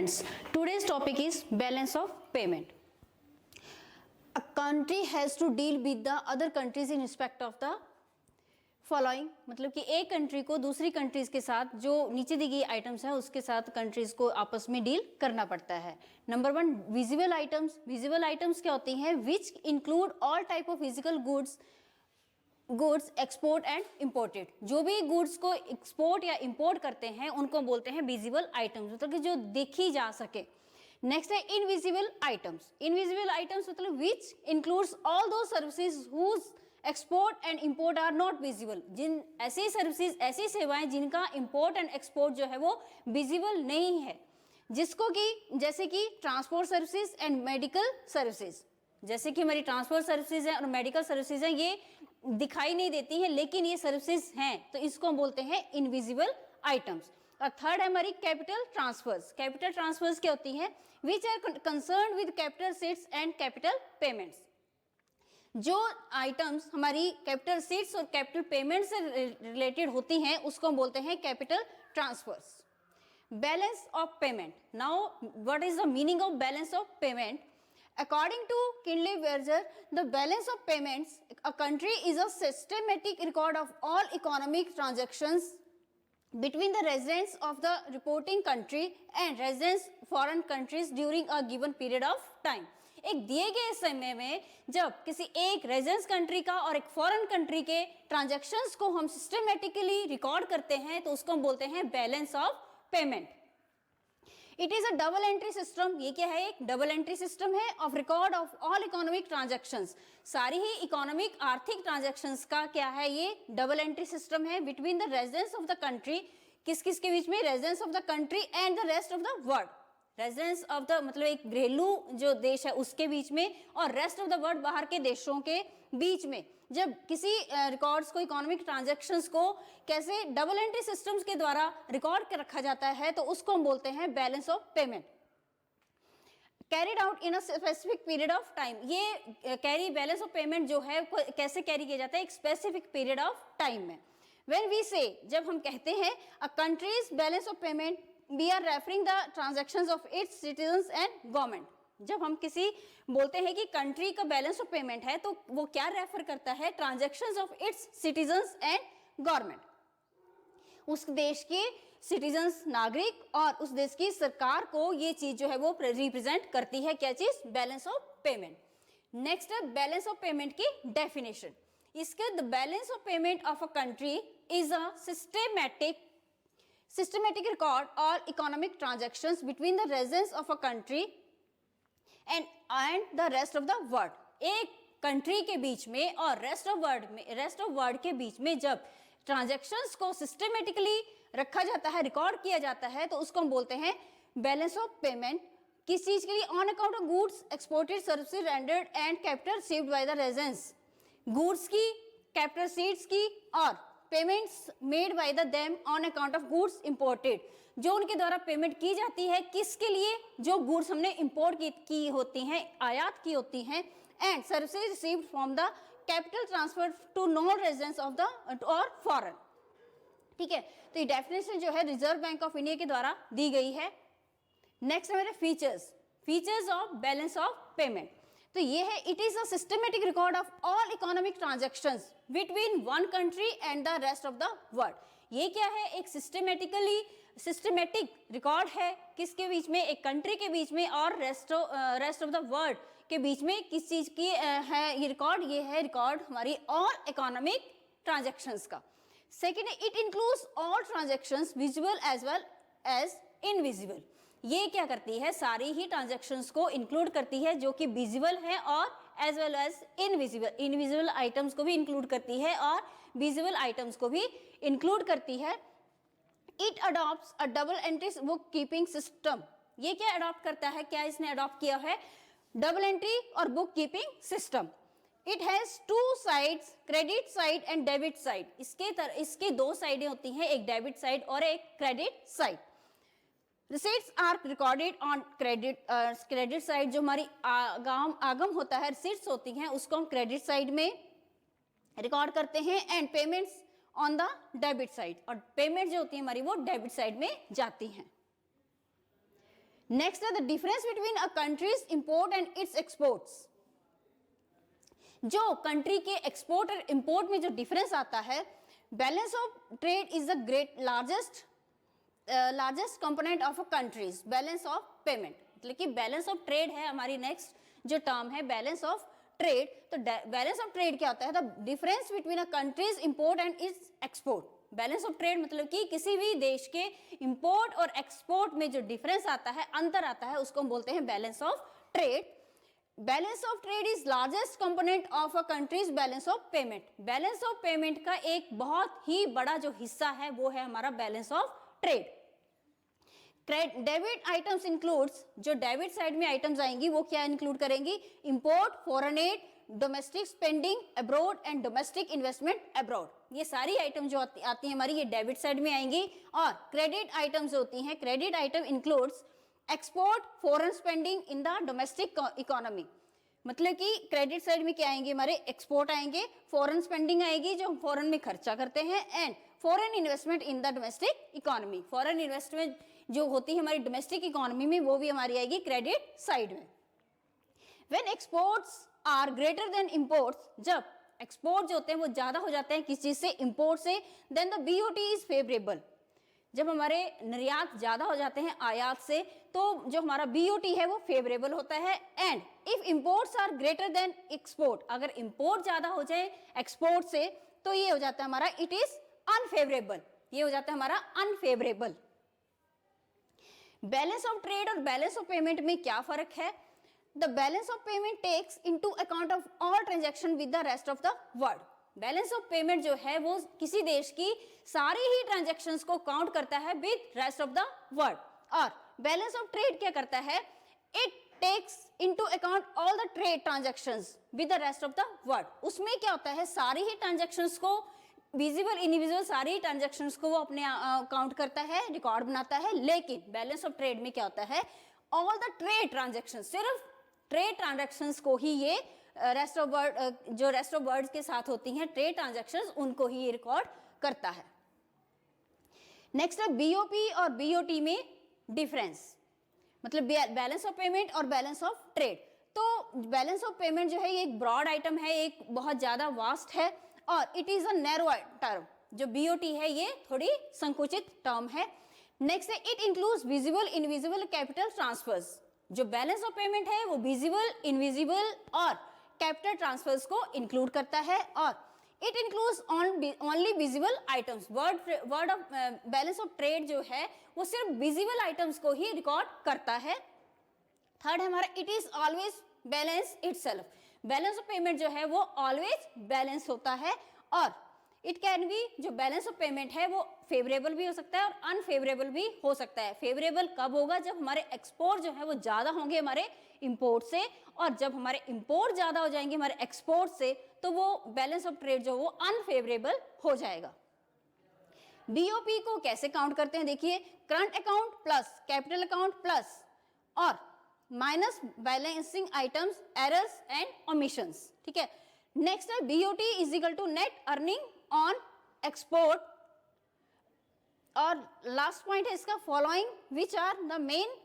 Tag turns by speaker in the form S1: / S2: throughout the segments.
S1: students, today's topic is balance of payment. A country has to deal with the other countries in respect of the following, मतलब कि एक country को दूसरी countries के साथ जो नीचे दी गई आइटम्स है उसके साथ कंट्रीज को आपस में डील करना पड़ता है. Number 1, visible items. Visible items क्या होती हैं? Which include all type of physical goods export and imported. जो भी गुड्स को एक्सपोर्ट या इम्पोर्ट करते हैं उनको बोलते हैं विजिबल आइटम्स, मतलब कि जो देखी जा सके. नेक्स्ट है इनविजिबल आइटम्स. इनविजिबल आइटम्स मतलब which includes all those services whose export and import are not visible. जिन ऐसी सर्विसेज, ऐसी सेवाएं जिनका इम्पोर्ट एंड एक्सपोर्ट जो है वो विजिबल नहीं है, जिसको कि जैसे कि transport services and medical services. जैसे कि हमारी ट्रांसपोर्ट सर्विसेज है और मेडिकल सर्विसेज हैं, ये दिखाई नहीं देती हैं लेकिन ये सर्विसेज हैं, तो इसको हम बोलते हैं इनविजिबल आइटम्स. और थर्ड है हमारी कैपिटल ट्रांसफर्स. कैपिटल ट्रांसफर्स क्या होती हैं? Which are concern with capital receipts and capital payments. जो आइटम्स हमारी कैपिटल सीट्स और कैपिटल पेमेंट से रिलेटेड होती हैं उसको हम बोलते हैं capital transfers. Balance of payment. Now what is the meaning of balance of payment? According to Kindley Berger, the balance of payments, a country is a systematic record of all economic transactions between the residents of the reporting country and residents foreign countries during a given period of time. एक दिए गए समय में जब किसी एक residence country का और एक फॉरेन कंट्री के ट्रांजैक्शंस को हम सिस्टमेटिकली रिकॉर्ड करते हैं तो उसको हम बोलते हैं balance of payment. It is a double entry system. ये क्या है? एक डबल एंट्री सिस्टम है of record of all economic transactions. सारी ही इकोनॉमिक आर्थिक ट्रांजैक्शंस का क्या है? ये डबल एंट्री सिस्टम है between the residence of the country. किस किस के बीच में? Residence of the country and the rest of the world. Residence of the मतलब एक घरेलू जो देश है उसके बीच में और रेस्ट ऑफ द वर्ल्ड बाहर के देशों के बीच में. जब किसी रिकॉर्ड्स को, इकोनॉमिक ट्रांजैक्शंस को कैसे डबल एंट्री सिस्टम्स के द्वारा रिकॉर्ड कर रखा जाता है तो उसको हम बोलते हैं balance of payment. Carried out in a specific period of time. ये कैरी बैलेंस ऑफ पेमेंट जो है कैसे कैरी किया जाता है? एक स्पेसिफिक पीरियड ऑफ टाइम में. व्हेन वी से, जब हम कहते हैं a country's balance of payment, we are referring the transactions of its citizens and government. जब हम किसी बोलते हैं कि कंट्री का बैलेंस ऑफ पेमेंट है तो वो क्या रेफर करता है? Transactions of its citizens and government. उस देश के सिटीजन्स, नागरिक और उस देश की सरकार को ये चीज जो है वो रिप्रेजेंट करती है. क्या चीज? Balance of payment. नेक्स्ट है बैलेंस ऑफ पेमेंट की डेफिनेशन. इसके the balance of payment of a country is a systematic record all economic transactions between the residents of a country and the rest of the world. एक country के बीच में और rest of world के बीच में जब transactions को systematically रखा जाता है, रिकॉर्ड किया जाता है तो उसको हम बोलते हैं बैलेंस ऑफ पेमेंट. किस चीज के लिए? On account of goods exported, services rendered and capital received by the residents. Goods की, कैपिटल रिसीट्स की और payments made by the them on account of goods imported. जो उनके द्वारा पेमेंट की जाती है किसके लिए? जो गुड्स हमने इंपोर्ट की होती हैं, आयात की होती हैं. And services received from the capital transfer to non residents of the और फॉरेन. ठीक है, तो ये डेफिनेशन जो है रिजर्व बैंक ऑफ इंडिया के द्वारा दी गई है. नेक्स्ट है मेरे features of balance of payment. तो ये है, it is a systematic record of all economic transactions between one country and the rest of the world. ये क्या है? एक सिस्टमेटिक रिकॉर्ड है. किसके बीच में? एक कंट्री के बीच में और रेस्ट ऑफ द वर्ल्ड के बीच में. किस चीज की है ये रिकॉर्ड? ये है रिकॉर्ड हमारी ऑल इकोनॉमिक ट्रांजैक्शंस का. सेकेंड है, it includes all transactions visible as well as invisible. ये क्या करती है? सारी ही ट्रांजैक्शंस को इंक्लूड करती है जो कि विजिबल है और as well as invisible items को भी इंक्लूड करती है और विजिबल आइटम्स को भी इंक्लूड करती है. It adopts a double entry book keeping system. ये क्या अडॉप्ट करता है? क्या इसने अडॉप्ट किया है? डबल एंट्री और book keeping system. It has two sides, credit side and debit side. इसके दो साइडें होती हैं, एक डेबिट साइड और एक credit side. Receipts are recorded on credit side. जो हमारी आगम होता है, रिसीट्स होती हैं, उसको हम क्रेडिट साइड में रिकॉर्ड करते हैं. And payments on the debit side. और पेमेंट जो होती है हमारी वो डेबिट साइड में जाती हैं. नेक्स्ट है the difference between a countries import and it's exports. जो कंट्री के एक्सपोर्ट और इंपोर्ट में जो डिफरेंस आता है, balance of trade is the largest component of a country's balance of payment. मतलब कि बैलेंस ऑफ ट्रेड है हमारी नेक्स्ट जो टर्म है बैलेंस ऑफ ट्रेड। तो बैलेंस ऑफ ट्रेड क्या होता है? The difference between a countries import and it's export. Balance of trade मतलब कि किसी भी देश के इंपोर्ट और एक्सपोर्ट में जो डिफरेंस आता है, अंतर आता है, उसको हम बोलते हैं balance of trade. Balance of trade is largest component of a country's balance of payment. Balance of payment का एक बहुत ही बड़ा जो हिस्सा है वो है हमारा balance of trade. Debit items includes, जो डेबिट साइड में आइटम्स आएंगी वो क्या इंक्लूड करेंगी? Import, foreign add, domestic spending abroad and domestic investment abroad. ये सारी आइटम जो आती हैं हमारी ये डेबिट साइड में आएंगी। और क्रेडिट आइटम्स होती हैं, credit item includes export, foreign spending in the domestic economy. मतलब कि क्रेडिट साइड में क्या आएंगे? हमारे एक्सपोर्ट आएंगे, फॉरेन स्पेंडिंग आएगी जो हम फॉरेन में खर्चा करते हैं, and foreign investment in the domestic economy. Foreign investment जो होती है हमारी डोमेस्टिक इकोनॉमी में वो भी हमारी आएगी क्रेडिट साइड में। When exports are greater than imports, जब एक्सपोर्ट जो होते हैं वो ज्यादा हो जाते हैं किस चीज से? इंपोर्ट से, then the BOT is favourable. जब हमारे निर्यात ज्यादा हो जाते हैं आयात से तो जो हमारा बीओटी है वो फेवरेबल होता है। And if imports are greater than export, अगर इंपोर्ट ज्यादा हो जाए एक्सपोर्ट से तो ये हो जाता है हमारा इट इज अनफेवरेबल, ये हो जाता है हमारा अनफेवरेबल। बैलेंस ऑफ ट्रेड और बैलेंस ऑफ पेमेंट में क्या फर्क है? The balance of payment takes into account of all transaction with the rest of the world. Balance of payment जो है वो किसी देश की सारी ही ट्रांजैक्शंस को काउंट करता है with rest of the world. और बैलेंस ऑफ ट्रेड क्या करता है? It takes into account all the trade transactions with the rest of the world. उसमें क्या होता है? सारी ही ट्रांजैक्शंस को, विजिबल इनविजिबल सारी ट्रांजैक्शंस को वो अपने काउंट करता है, रिकॉर्ड बनाता है। लेकिन बैलेंस ऑफ ट्रेड में क्या होता है? ऑल द ट्रेड ट्रांजैक्शंस, सिर्फ ट्रेड ट्रांजैक्शंस को ही ये रेस्ट ऑफ वर्ल्ड, जो रेस्ट ऑफ वर्ल्ड के साथ होती हैं ट्रेड ट्रांजैक्शंस, उनको ही ये रिकॉर्ड करता है। नेक्स्ट है बीओपी और बीओटी में डिफरेंस, मतलब बैलेंस ऑफ पेमेंट और बैलेंस ऑफ ट्रेड। तो बैलेंस ऑफ पेमेंट जो है ये एक ब्रॉड आइटम है, एक बहुत ज्यादा वास्ट है, और it is a narrow term. जो बीओटी है ये थोड़ी संकुचित टर्म है। नेक्स्ट है it includes visible invisible capital transfers. जो बैलेंस ऑफ पेमेंट है वो विजिबल, इनविजिबल और कैपिटल ट्रांसफर्स को इंक्लूड करता है। और it includes only visible items. Word of balance of trade जो है वो सिर्फ विजिबल आइटम्स को ही रिकॉर्ड करता है। थर्ड है हमारा it is always balance itself. Balance of payment जो है वो ऑलवेज बैलेंस होता है। और इट कैन बी, जो बैलेंस ऑफ पेमेंट है वो फेवरेबल भी हो सकता है और अनफेवरेबल भी हो सकता है। फेवरेबल कब होगा? जब हमारे एक्सपोर्ट जो है वो ज्यादा होंगे हमारे इंपोर्ट से, और जब हमारे इंपोर्ट ज्यादा हो जाएंगे हमारे एक्सपोर्ट से तो वो बैलेंस ऑफ ट्रेड जो वो अनफेवरेबल हो जाएगा। बीओपी को कैसे काउंट करते हैं? देखिए, current account plus capital account plus और minus balancing items, errors and omissions. ठीक है। नेक्स्ट है BOT is equal to net earning on export. और लास्ट पॉइंट है इसका following which are the main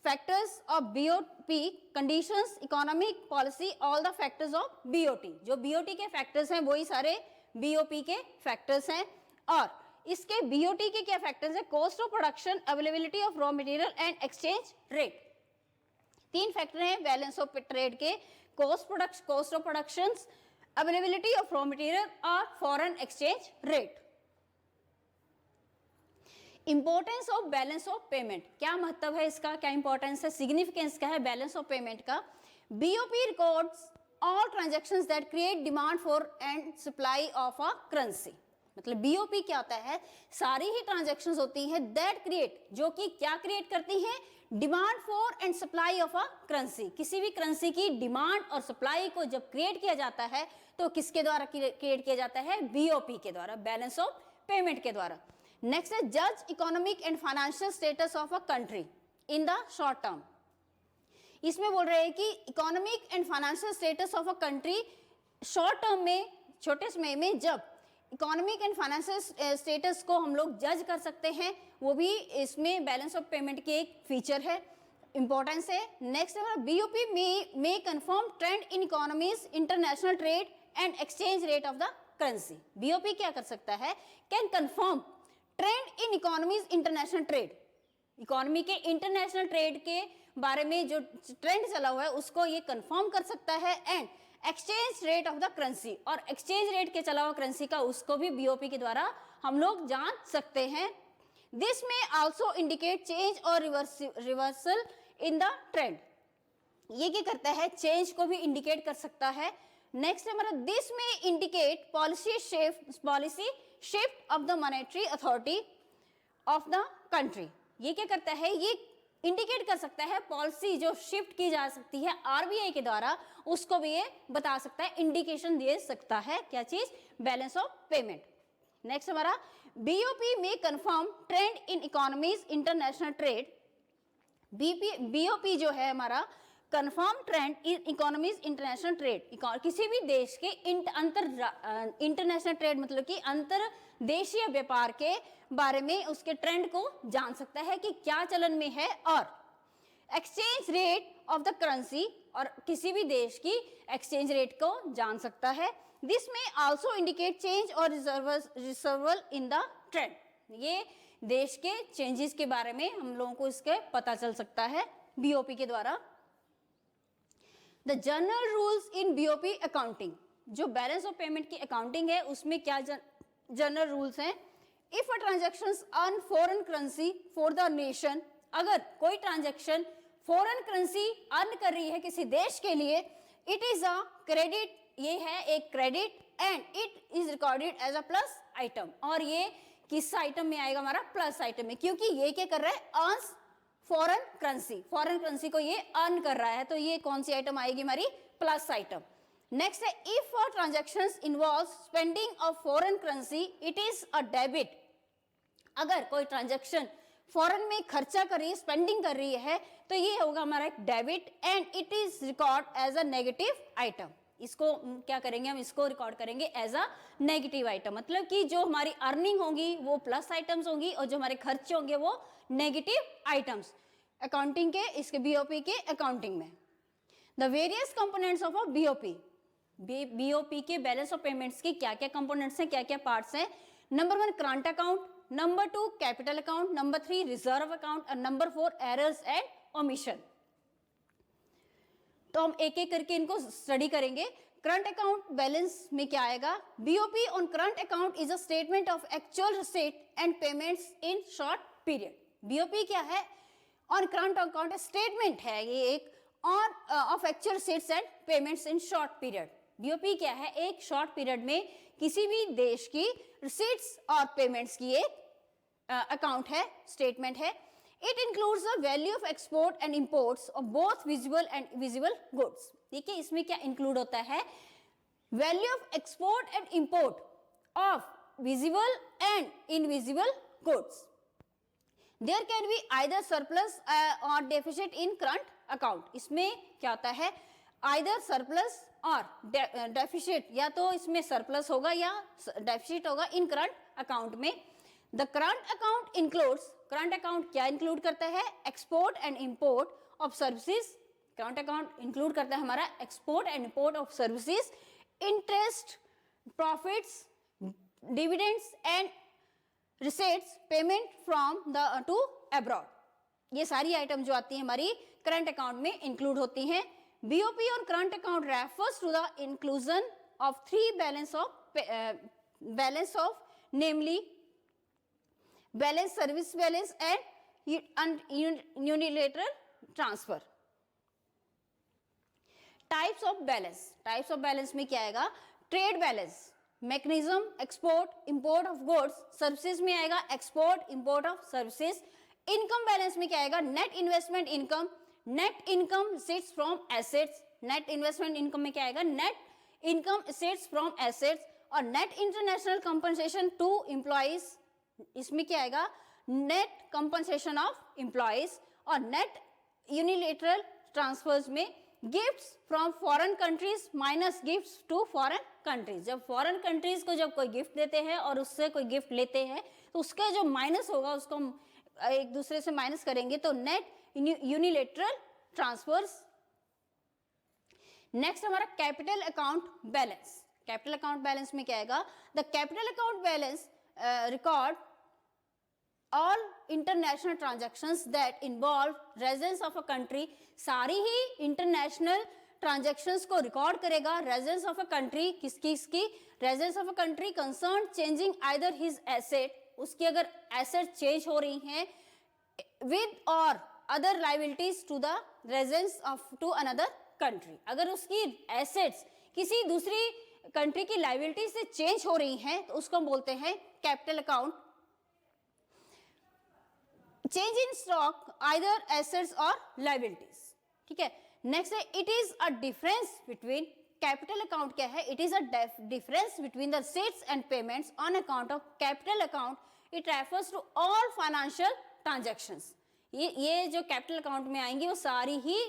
S1: factors of BOP, conditions, economic policy, all the factors of BOT. जो BOT के factors हैं वही सारे बीओपी के फैक्टर्स हैं। और इसके बीओटी के क्या फैक्टर्स हैं? Cost of production, availability of raw material and exchange rate. तीन फैक्टर हैं बैलेंस ऑफ ट्रेड के, cost of production, availability of raw material और foreign exchange rate. Importance of balance of payment, क्या महत्व है इसका, क्या इंपॉर्टेंस है, सिग्निफिकेंस क्या है बैलेंस ऑफ पेमेंट का? BOP records all transactions that create demand for and supply of a currency. मतलब बीओपी क्या होता है? सारी ही ट्रांजैक्शंस होती हैं दैट क्रिएट, जो कि क्या क्रिएट करती हैं? Demand for and supply of a currency. किसी भी करेंसी की डिमांड और सप्लाई को जब क्रिएट किया जाता है तो किसके द्वारा क्रिएट किया जाता है? बीओपी के द्वारा, बैलेंस ऑफ पेमेंट के द्वारा। नेक्स्ट है जज economic and financial status of a country in the short term. इसमें बोल रहे हैं कि economic and financial status of a country short term में, छोटे समय में, जब इकोनॉमिक एंड फाइनेंशियल स्टेटस को हम लोग जज कर सकते हैं, वो भी इसमें बैलेंस ऑफ पेमेंट की एक फीचर है। इंपॉर्टेंस है। नेक्स्ट हमारा BOP may confirm trend in economies, international trade and exchange rate of the currency. BOP क्या कर सकता है, can confirm trend in economies, international trade, economy के इंटरनेशनल ट्रेड के बारे में जो ट्रेंड चला हुआ है उसको ये कंफर्म कर सकता है, and exchange rate of the currency, और एक्सचेंज रेट के चला हुआ करेंसी का उसको भी बीओपी के द्वारा हम लोग जान सकते हैं। दिस में आल्सो इंडिकेट चेंज और रिवर्सल इन द ट्रेंड, ये क्या करता है, चेंज को भी इंडिकेट कर सकता है। नेक्स्ट हमारा दिस में indicate policy shift of the monetary authority of the country, ये क्या करता है, ये इंडिकेट कर सकता है पॉलिसी जो शिफ्ट की जा सकती है आरबीआई के द्वारा, उसको भी ये बता सकता है, इंडिकेशन दे सकता है, क्या चीज, बैलेंस ऑफ पेमेंट। नेक्स्ट हमारा बीओपी में कंफर्म ट्रेंड इन इकोनॉमीज, इंटरनेशनल ट्रेड, बीओपी जो है हमारा कंफर्म ट्रेंड इन इकोनॉमीज, इंटरनेशनल ट्रेड, किसी भी देश के इंटरनेशनल ट्रेड मतलब कि अंतर देशीय व्यापार के बारे में उसके ट्रेंड को जान सकता है कि क्या चलन में है, और exchange rate of the currency, और किसी भी देश की एक्सचेंज रेट को जान सकता है। दिस में आल्सो इंडिकेट चेंज और रिजर्वल इन द ट्रेंड, ये देश के चेंजेस के बारे में हम लोगों को इसके पता चल सकता है बीओपी के द्वारा। The general rules in BOP accounting, जो बैलेंस ऑफ पेमेंट की अकाउंटिंग है उसमें क्या जनरल रूल्स हैं। If a transaction earn foreign currency for the nation, अगर कोई ट्रांजेक्शन फॉरेन करेंसी अर्न कर रही है किसी देश के लिए, इट इज अ क्रेडिट, ये है एक credit, and it is recorded as a plus item, और ये किस आइटम में आएगा, हमारा प्लस आइटम में, क्योंकि ये क्या कर रहा है, अर्न्स फॉरेन करेंसी को ये अर्न कर रहा है, तो ये कौन सी आइटम आएगी, हमारी प्लस आइटम। नेक्स्ट है if transactions involve spending of foreign currency, it is a debit, अगर कोई ट्रांजैक्शन फॉरेन में खर्चा कर रही है, स्पेंडिंग कर रही है, तो ये होगा हमारा एक debit, and it is record as a negative item, इसको क्या करेंगे हम, इसको रिकॉर्ड करेंगे एज अ नेगेटिव आइटम, मतलब कि जो हमारी अर्निंग होगी वो प्लस आइटम्स होंगी और जो हमारे खर्चे होंगे वो नेगेटिव आइटम्स अकाउंटिंग के, इसके बीओपी के अकाउंटिंग में। The various components of a BOP, BOP के बैलेंस ऑफ पेमेंट्स के क्या क्या कंपोनेंट्स हैं, क्या क्या पार्ट्स हैं। Number 1 current account, number 2 capital account, number 3 reserve account, और नंबर 4 एरर्स एंड ओमिशन। तो हम एक एक करके इनको स्टडी करेंगे। करंट अकाउंट बैलेंस में क्या आएगा, BOP on current account is a statement of actual receipt and payments in short period. BOP क्या है, ऑन करंट अकाउंट स्टेटमेंट है ये एक, on off actual receipts and payments in short period. BOP क्या है, एक शॉर्ट पीरियड में किसी भी देश की रिसीट्स और पेमेंट्स की एक अकाउंट है, स्टेटमेंट है। It includes the value of export and imports of both visible and invisible goods। देखिए इसमें क्या इंक्लूड होता है, value of export and import of visible and invisible goods. There can be either surplus or deficit in current account, इसमें क्या होता है, either surplus or deficit, या तो इसमें सरप्लस होगा या डेफिसिट होगा इन करंट अकाउंट में। The current account includes, current account क्या इंक्लूड करता है, export and import of services, current account include करता है हमारा export and import of services, interest, profits, dividends and receipts, payment from the two abroad, ये सारी item जो आती है हमारी करंट अकाउंट में इंक्लूड होती हैं। BOP on current account refers to the inclusion of 3 balance of namely balance, service balance and unilateral transfer. Types of balance, types of balance में क्या आएगा, trade balance, mechanism, export import of goods, services में आएगा export import of services. Income balance में क्या आएगा, net investment income, net income receipts from assets, net investment income में क्या आएगा, net income receipts from assets, और net international compensation to employees, इसमें क्या आएगा, नेट कंपनसेशन ऑफ एम्प्लॉइज, और नेट यूनिलेटरल ट्रांसफर्स में gifts from foreign countries minus gifts to foreign countries, जब फॉरेन कंट्रीज को जब कोई गिफ्ट देते हैं और उससे कोई गिफ्ट लेते हैं तो उसका जो माइनस होगा उसको हम एक दूसरे से माइनस करेंगे, तो नेट यूनिलेटरल ट्रांसफर्स। नेक्स्ट हमारा capital account balance. Capital account balance में क्या आएगा, the capital account balance record all international transactions that involve residence of a country. सारी ही इंटरनेशनल ट्रांजैक्शंस को रिकॉर्ड करेगा। रेजिडेंस ऑफ अ कंट्री किसकी, इसकी residence of a country concern changing either his asset, उसकी अगर एसेट चेंज हो रही हैं, विद और other liabilities to the residence of to another country. अगर उसकी एसेट्स किसी दूसरी कंट्री की लाइबिलिटी से चेंज हो रही हैं तो उसको हम बोलते हैं capital account. Change in stock either assets or liabilities, ठीक है। नेक्स्ट है it is a difference between, capital account क्या है, it is a difference between the receipts and payments on account of capital account. It refers to all financial transactions. ये जो capital account में आएंगी वो सारी ही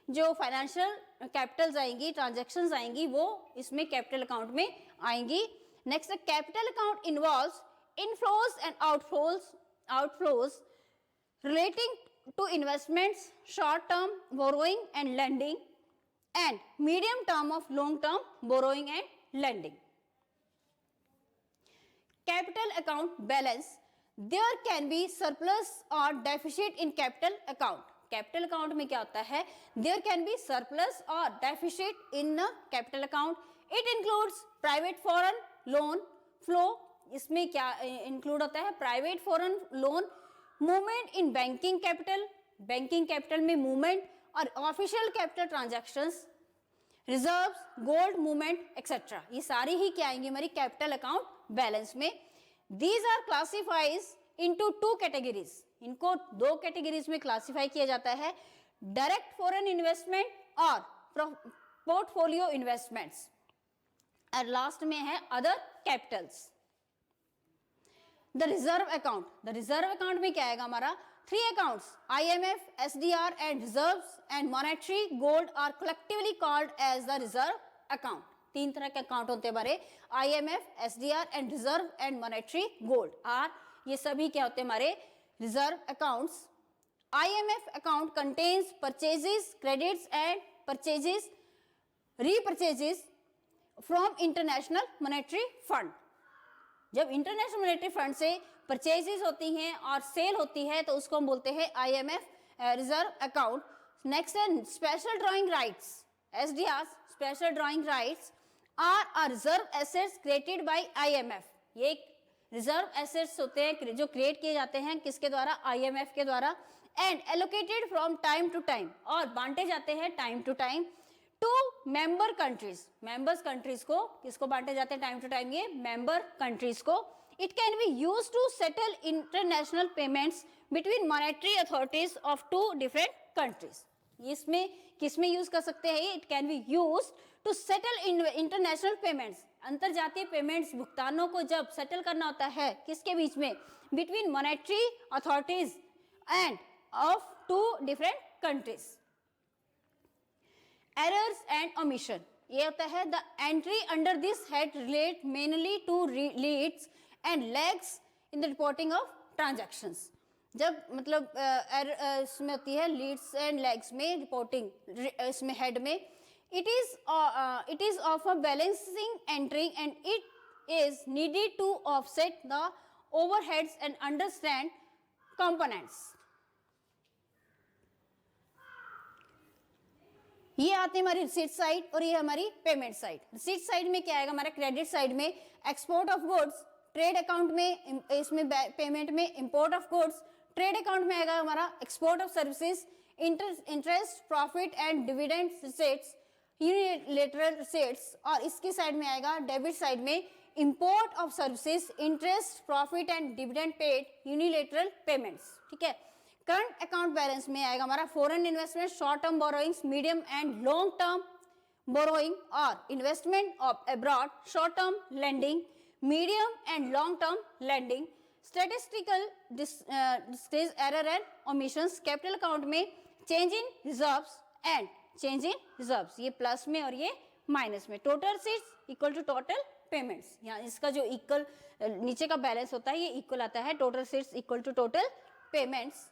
S1: जो फाइनेंशियल कैपिटल्स आएंगी, ट्रांजैक्शंस आएंगी, वो इसमें कैपिटल अकाउंट में आएंगी। Next capital account involves inflows and outflows relating to investments, short term borrowing and lending, and medium term of long term borrowing and lending. Capital account balance, there can be surplus or deficit in capital account. Capital account में क्या होता है, there can be surplus or deficit in capital account. It includes private foreign loan flow, इसमें क्या include होता है, private foreign loan, movement in banking capital, banking capital में movement, और official capital transactions, reserves, gold movement etcetera, ये सारी ही क्या आएंगी हमारी कैपिटल अकाउंट बैलेंस में। These are classifies into two categories, इनको दो कैटेगरीज में क्लासिफाई किया जाता है, डायरेक्ट फॉरेन इन्वेस्टमेंट और पोर्टफोलियो इन्वेस्टमेंट्स, और लास्ट में है other capitals. The reserve account, the reserve account में क्या आएगा हमारा, three accounts IMF, SDR and reserves and monetary gold are collectively called as the reserve account. तीन तरह के अकाउंट होते हैं हमारे, IMF, SDR and reserve and monetary gold are, ये सभी क्या होते हैं हमारे reserve accounts. IMF account contains purchases, credits and purchases, repurchases from International Monetary Fund. जब इंटरनेशनल मॉनेटरी फंड से परचेजेस होती हैं और सेल होती है तो उसको हम बोलते हैं IMF रिजर्व अकाउंट। नेक्स्ट है special drawing rights, SDR special drawing rights are reserve assets created by IMF। ये रिजर्व एसेट्स होते हैं जो क्रिएट किए जाते हैं किसके द्वारा, IMF के द्वारा, and allocated from time to time, और बांटे जाते हैं time to time to member countries, members countries को किसको बांटे जाते हैं टाइम टू टाइम, ये मेंबर कंट्रीज को। It can be used to settle international payments between monetary authorities of two different countries. इसमें किसमें यूज कर सकते हैं, it can be used to settle international payments, अंतरजातीय पेमेंट्स भुगतानों को जब सेटल करना होता है किसके बीच में, between monetary authorities and of two different countries. Errors and omission, ये होता है the entry under this head relate mainly to leads and lags in the reporting of transactions. जब मतलब इसमें होती है लीड्स एंड लैग्स में रिपोर्टिंग, इसमें हेड में, it is of a balancing entry and it is needed to offset the overheads and understand components। ये आती है हमारी रिसीट साइड और ये हमारी पेमेंट साइड। रिसीट साइड में क्या आएगा हमारा, क्रेडिट साइड में export of goods, trade account में इसमें पेमेंट में import of goods, trade account में आएगा हमारा export of services, interest, profit and dividend receipts, unilateral receipts, और इसकी साइड में आएगा डेबिट साइड में import of services, interest, profit and dividend paid, unilateral payments, ठीक है। करंट अकाउंट बैलेंस में आएगा हमारा foreign investment, short term borrowings, medium and long term borrowing और investment of abroad, short term lending, medium and long term lending, statistical discrepancies, error and omissions. Capital account में change in reserves and change in reserves, ये plus में और ये minus में। Total receipts equal to total payments, यहाँ इसका जो equal नीचे का बैलेंस होता है ये इक्वल आता है, total receipts equal to total payments.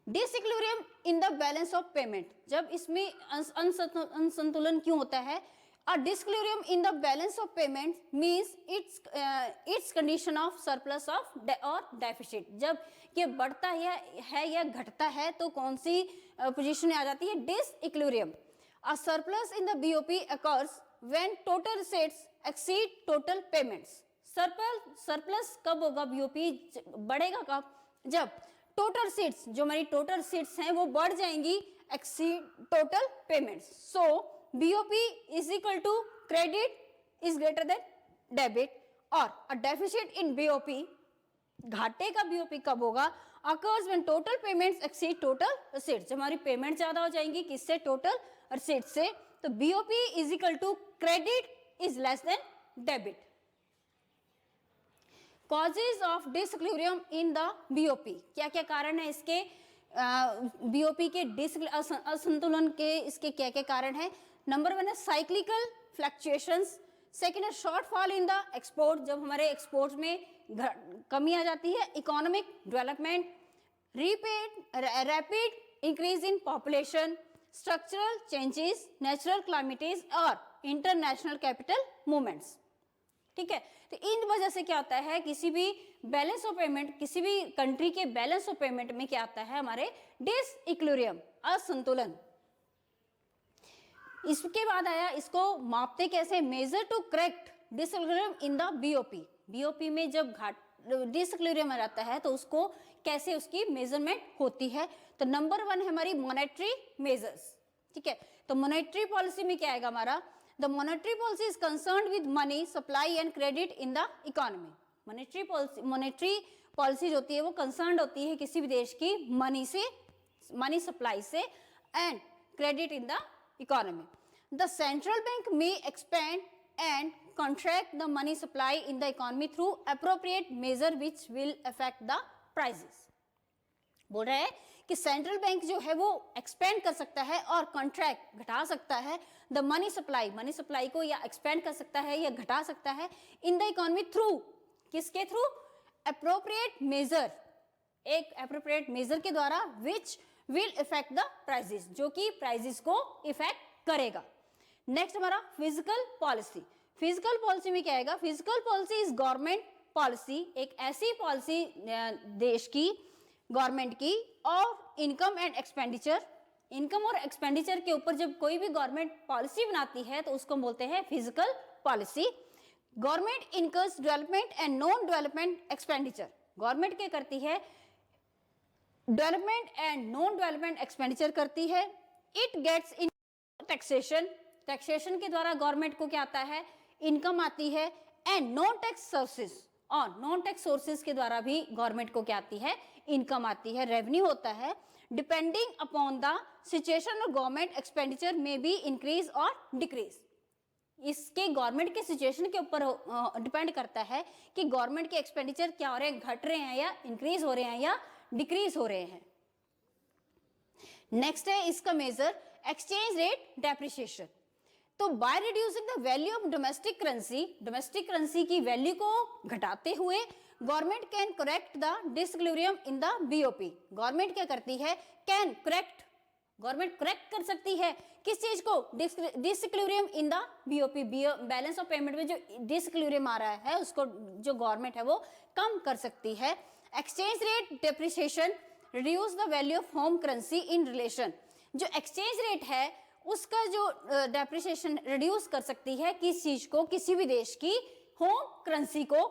S1: Disequilibrium in the balance of payment, जब इसमें असंतुलन क्यों होता है? A disequilibrium in the balance of payments means its condition of surplus of or deficit. जब ये बढ़ता है या घटता है तो कौन सी पोजीशन में आ जाती है? Disequilibrium. A surplus in the BOP occurs when total receipts exceed total payments. Surplus कब होगा? BOP बढ़ेगा कब? जब टोटल रिसीट्स, जो हमारी टोटल रिसीट्स हैं वो बढ़ जाएंगी exceed total payments. So BOP is equal to credit is greater than debit, और a deficit in BOP, घाटे का BOP कब होगा? occurs when total payments exceed total receipts. जब हमारी पेमेंट ज्यादा हो जाएंगी किससे? टोटल रिसीट से. तो BOP is equal to credit is less than debit. causes of disequilibrium in the BOP, क्या क्या कारण है इसके? BOP के असंतुलन के इसके क्या क्या कारण है? नंबर 1 है साइक्लिकल फ्लक्चुएशंस. सेकेंड है शॉर्टफॉल इन द एक्सपोर्ट, जब हमारे एक्सपोर्ट में कमी आ जाती है. Economic development, rapid increase in population, structural changes, natural calamities और इंटरनेशनल कैपिटल मूवमेंट्स. ठीक है, तो इन वजह से क्या होता है? किसी भी बैलेंस ऑफ पेमेंट, किसी भी कंट्री के बैलेंस ऑफ पेमेंट में क्या आता है? हमारे डिसइक्विलिब्रियम, असंतुलन. इसके बाद आया, इसको मापते कैसे? Measure to correct disequilibrium in the BOP. BOP में जब डिसइक्विलिब्रियम आ जाता है तो उसको कैसे उसकी मेजरमेंट होती है? तो नंबर 1 है हमारी मॉनेटरी मेजर्स. ठीक है, तो मॉनेटरी पॉलिसी में क्या आएगा हमारा? The monetary policy is concerned with money supply and credit in the economy. Monetary policy होती है वो कंसर्न्ड होती है किसी भी देश की मनी से, मनी सप्लाई से and credit in the economy. The central bank may expand and contract the money supply in the economy through appropriate measure which will affect the prices. बोल रहा है कि सेंट्रल बैंक जो है वो expand कर सकता है और कॉन्ट्रैक्ट घटा सकता है द मनी सप्लाई को, या एक्सपेंड कर सकता है या घटा सकता है इन द इकोनॉमी थ्रू, किसके थ्रू? अप्रोप्रिएट मेजर, एक अप्रोप्रिएट मेजर के द्वारा which will effect the prices, जो कि प्राइसेस को इफेक्ट करेगा. नेक्स्ट हमारा फिजिकल पॉलिसी. फिजिकल पॉलिसी में क्या आएगा? Physical policy is government policy, एक ऐसी पॉलिसी देश की, गवर्नमेंट की, और इनकम एंड एक्सपेंडिचर, इनकम और एक्सपेंडिचर के ऊपर जब कोई भी गवर्नमेंट पॉलिसी बनाती है तो उसको बोलते हैं fiscal policy. Government incomes development and non development expenditure. Government क्या करती है? Development and non development expenditure करती है. It gets in taxation, taxation के द्वारा गवर्नमेंट को क्या आता है? इनकम आती है. एंड नॉन टैक्स सोर्सेज, और नॉन टैक्स सोर्सेज के द्वारा भी गवर्नमेंट को क्या आती है? इनकम आती है, रेवेन्यू होता है. Depending upon the situation of government expenditure में बी इंक्रीज और डिक्रीज. इसके गवर्नमेंट के सिचुएशन के ऊपर डिपेंड करता है कि गवर्नमेंट के एक्सपेंडिचर क्या हो रहे हैं, घट रहे हैं या इंक्रीज हो रहे हैं या डिक्रीज हो रहे हैं. नेक्स्ट है इसका मेजर एक्सचेंज रेट डेप्रिसिएशन. तो by reducing the value of domestic currency की वैल्यू को घटाते हुए government can correct the disequilibrium in the BOP. Government क्या करती है? कैन करेक्ट, गवर्नमेंट करेक्ट कर सकती है किस चीज को? Disequilibrium in the BOP. Balance of payment में जो डिसइक्विलिब्रियम आ रहा है उसको जो गवर्नमेंट है वो कम कर सकती है. Exchange rate depreciation reduce the value of home currency in relation. जो एक्सचेंज रेट है उसका जो डेप्रिसिएशन रिड्यूस कर सकती है किस चीज को? किसी भी देश की होम करेंसी को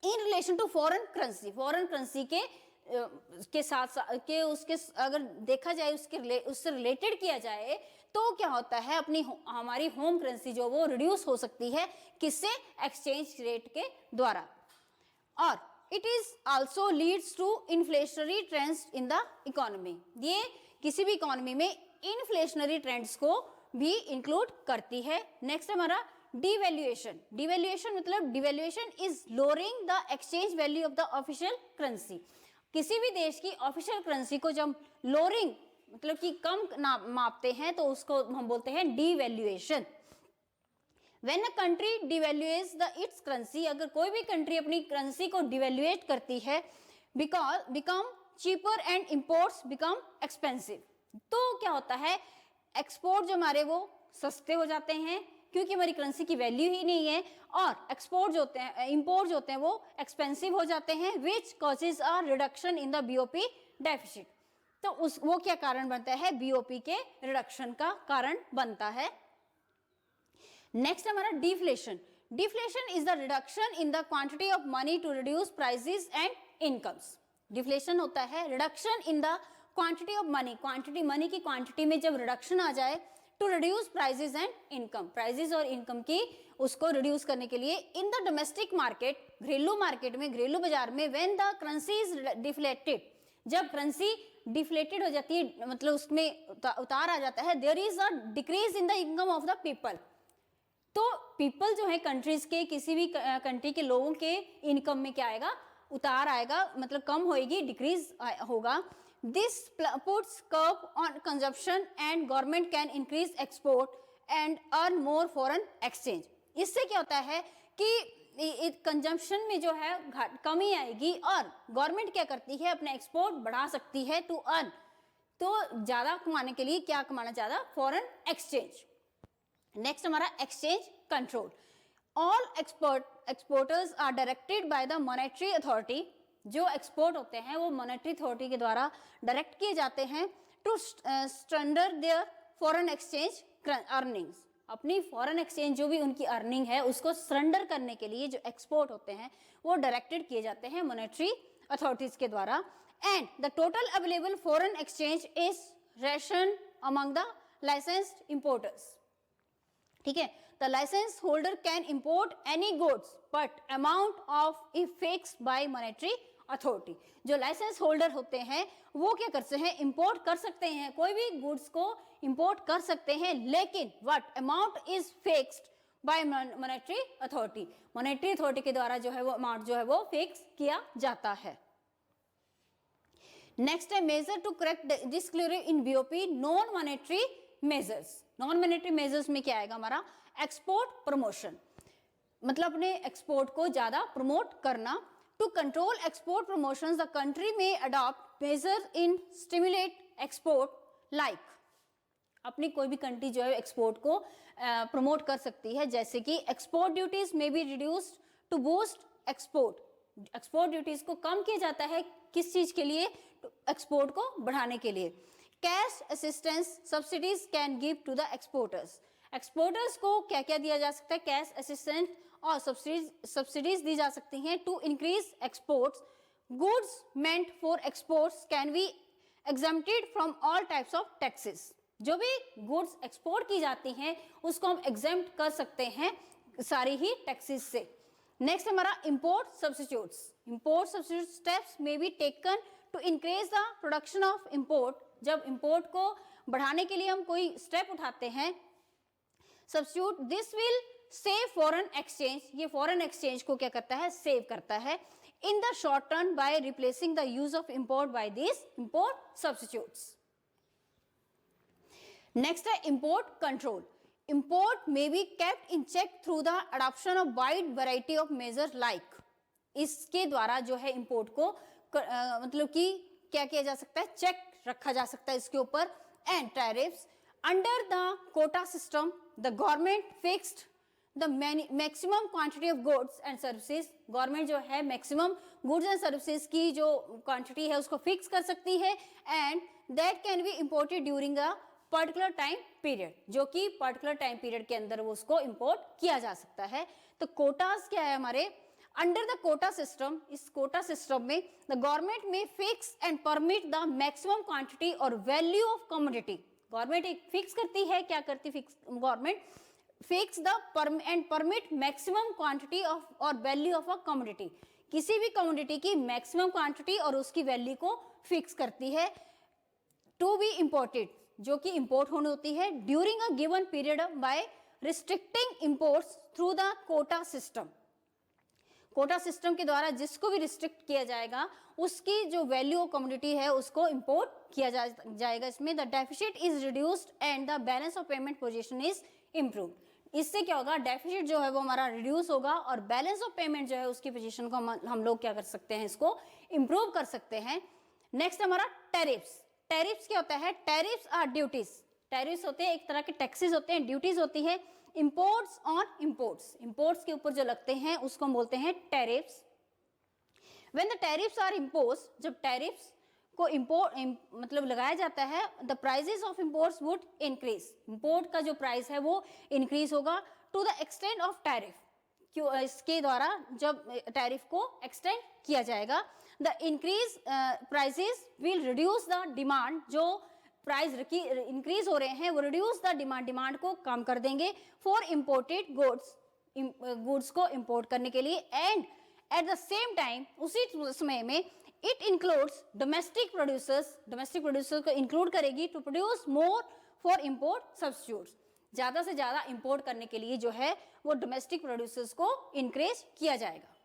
S1: in relation to foreign currency. Foreign currency के साथ के उसके अगर देखा जाए उससे रिलेटेड किया जाए तो क्या होता है? अपनी हमारी होम करेंसी जो वो रिड्यूस हो सकती है किससे? एक्सचेंज रेट के द्वारा. और it is also leads to inflationary trends in the economy. ये किसी भी इकोनॉमी में इन्फ्लेशनरी ट्रेंड्स को भी इंक्लूड करती है. नेक्स्ट हमारा डिवैल्यूएशन. डिवैल्यूएशन मतलब devaluation is lowering the exchange value of the official currency. किसी भी देश की ऑफिशियल करेंसी को जब लोअरिंग मतलब कि कम मापते हैं तो उसको हम बोलते हैं devaluation. When a country devaluates its currency, अगर कोई भी कंट्री अपनी करेंसी को डिवैल्यूएट करती है, become cheaper and imports become expensive. तो क्या होता है, एक्सपोर्ट जो हमारे वो सस्ते हो जाते हैं क्योंकि हमारी करेंसी की वैल्यू ही नहीं है, और एक्सपोर्ट जो होते हैं, इंपोर्ट जो होते हैं वो एक्सपेंसिव हो जाते हैं, which causes a reduction in the BOP deficit. तो वो क्या कारण बनता है, बीओपी के रिडक्शन का कारण बनता है। नेक्स्ट हमारा deflation. Deflation is the reduction in the quantity of money to reduce prices and incomes. Deflation होता है reduction in the quantity of money, quantity money की क्वांटिटी में जब रिडक्शन आ जाए, to reduce prices and income, prices और income की उसको रिड्यूस करने के लिए। इन द डोमेस्टिक मार्केट, घरेलू मार्केट में, घरेलू बाजार में, when the currency is deflated, जब करेंसी डिफ्लेटेड हो जाती है, मतलब उसमें उतार आ जाता है, there is a decrease in the income of the people. तो पीपल जो है कंट्रीज के, किसी भी कंट्री के लोगों के इनकम में क्या आएगा, उतार आएगा, मतलब कम होएगी, डिक्रीज होगा। This puts curve on consumption and government can increase export and earn more foreign exchange. इससे क्या होता है कि कंजम्पशन में जो है कमी आएगी, और गवर्नमेंट क्या करती है, अपने एक्सपोर्ट बढ़ा सकती है टू अर्न, तो ज्यादा कमाने के लिए क्या कमाना ज्यादा, फॉरेन एक्सचेंज। नेक्स्ट हमारा exchange control. All exporters are directed by the monetary authority. जो एक्सपोर्ट होते हैं वो मॉनेटरी अथॉरिटी के द्वारा डायरेक्ट किए जाते हैं to standard their foreign exchange earnings. अपनी फॉरेन एक्सचेंज जो भी उनकी अर्निंग है उसको सरेंडर करने के लिए जो एक्सपोर्ट होते हैं वो डायरेक्टेड किए जाते हैं मॉनेटरी अथॉरिटीज के द्वारा। And the total available foreign exchange is ration among the licensed importers. ठीक है, the licence holder can import any goods but amount of is fixed by monetary authority. जो लाइसेंस होल्डर होते हैं वो क्या कर सकते हैं, इंपोर्ट कर सकते हैं, कोई भी गुड्स को इंपोर्ट कर सकते हैं, लेकिन what amount is fixed by monetary authority. Monetary authority के द्वारा जो है वो अमाउंट जो है वो फिक्स किया जाता है। नेक्स्ट है measure to correct disclosure in BOP non monetary measures. Non monetary measures में क्या आएगा हमारा, एक्सपोर्ट प्रमोशन, मतलब अपने एक्सपोर्ट को ज्यादा प्रमोट करना। To control export promotions the country में adopt measure in stimulate export, like अपनी कोई भी कंट्री जो है एक्सपोर्ट को प्रमोट कर सकती है, जैसे कि एक्सपोर्ट ड्यूटीज में be reduced to boost export. Export duties को कम किया जाता है किस चीज के लिए, एक्सपोर्ट को बढ़ाने के लिए। Cash assistance subsidies can give to the exporters. Exporters को क्या क्या दिया जा सकता है, कैश असिस्टेंस और सब्सिडीज दी जा सकती हैं to increase exports. Goods meant for exports can be exempted from all types of taxes. जो भी गुड्स एक्सपोर्ट की जाती हैं उसको हम एग्जेम्प्ट कर सकते हैं सारी ही टैक्सेस से। नेक्स्ट हमारा import substitutes. Import substitute steps may be taken to increase the production of import. जब इंपोर्ट को बढ़ाने के लिए हम कोई स्टेप उठाते हैं, substitute this will save foreign exchange, ये फॉरेन एक्सचेंज को क्या करता है, सेव करता है in the short term by replacing the use of import by this import substitutes. Next है import control. Import may be kept in check through the adoption of wide variety of measure like. इसके द्वारा जो है import को मतलब कि क्या किया जा सकता है, चेक रखा जा सकता है इसके ऊपर। And tariffs under the quota system the government fixed the maximum quantity of goods and services. Government जो है मैक्सिमम गुड्स एंड सर्विसेज की जो क्वांटिटी है उसको फिक्स कर सकती है, and that can be imported during a particular time period, जो कि पर्टिकुलर टाइम पीरियड के अंदर वो उसको इंपोर्ट किया जा सकता है। तो कोटास क्या है हमारे, अंडर द कोटा सिस्टम, इस कोटा सिस्टम में द गवर्नमेंट में fix and permit the maximum quantity और वैल्यू ऑफ कमोडिटी। गवर्नमेंट एक फिक्स करती है, क्या करती fix, government fix the end permit maximum quantity of और वैल्यू ऑफ अ कमोडिटी। किसी भी कमोडिटी की मैक्सिमम क्वांटिटी और उसकी वैल्यू को फिक्स करती है टू बी इंपोर्टेड, जो कि इंपोर्ट होनी होती है during a given period by restricting imports through the quota system. Quota system के द्वारा जिसको भी रिस्ट्रिक्ट किया जाएगा उसकी जो वैल्यू ऑफ कमोडिटी है उसको इंपोर्ट किया जाएगा। इसमें the deficit is reduced and the balance of payment position is improved. इससे क्या होगा, डेफिसिट जो है वो हमारा रिड्यूस होगा और बैलेंस ऑफ पेमेंट जो है उसकी पोजीशन को हम लोग क्या कर सकते हैं, इसको इंप्रूव कर सकते हैं। नेक्स्ट हमारा टैरिफ्स। टैरिफ्स क्या होता है? Tariffs are duties. टैरिफ्स होते हैं एक तरह के टैक्सेस होते हैं, ड्यूटीज होती है इंपोर्ट्स ऑन इंपोर्ट्स। इंपोर्ट्स के ऊपर जो लगते हैं उसको हम बोलते हैं tariffs. When the tariffs are impose, जब टैरिफ्स को मतलब लगाया जाता है, the prices of imports would increase. Import का जो प्राइस है वो इंक्रीज होगा to the extent of tariff. क्यों? इसके द्वारा जब टैरिफ को एक्सटेंड किया जाएगा, the increase prices will reduce the demand. जो प्राइस इंक्रीज हो रहे हैं वो रिड्यूस द डिमांड, डिमांड को कम कर देंगे फॉर इम्पोर्टेड गुड्स को इंपोर्ट करने के लिए। And at the same time, उसी समय में, इट इंक्लूड्स डोमेस्टिक प्रोड्यूसर्स को इंक्लूड करेगी to produce more for import substitutes. ज्यादा से ज्यादा इंपोर्ट करने के लिए जो है वो डोमेस्टिक प्रोड्यूसर्स को इंकरेज किया जाएगा।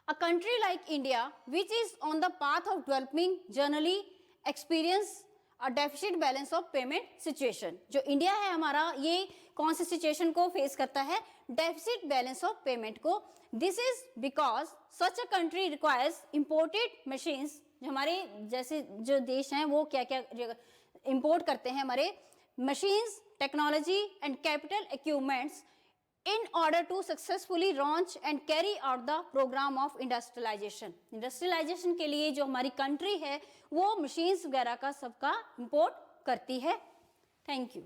S1: A country like India, which is on the path of developing, generally experience a deficit balance of payment situation. जो इंडिया है हमारा, ये कौन सी सिचुएशन को फेस करता है? डेफिसिट बैलेंस ऑफ पेमेंट को। This is because such a country requires imported machines. जो हमारे जैसे जो देश हैं वो क्या क्या इंपोर्ट करते हैं? हमारे machines, technology and capital equipments in order to successfully launch and carry out the program of industrialization. Industrialization के लिए जो हमारी कंट्री है वो मशीन्स वगैरह का सबका इंपोर्ट करती है। Thank you.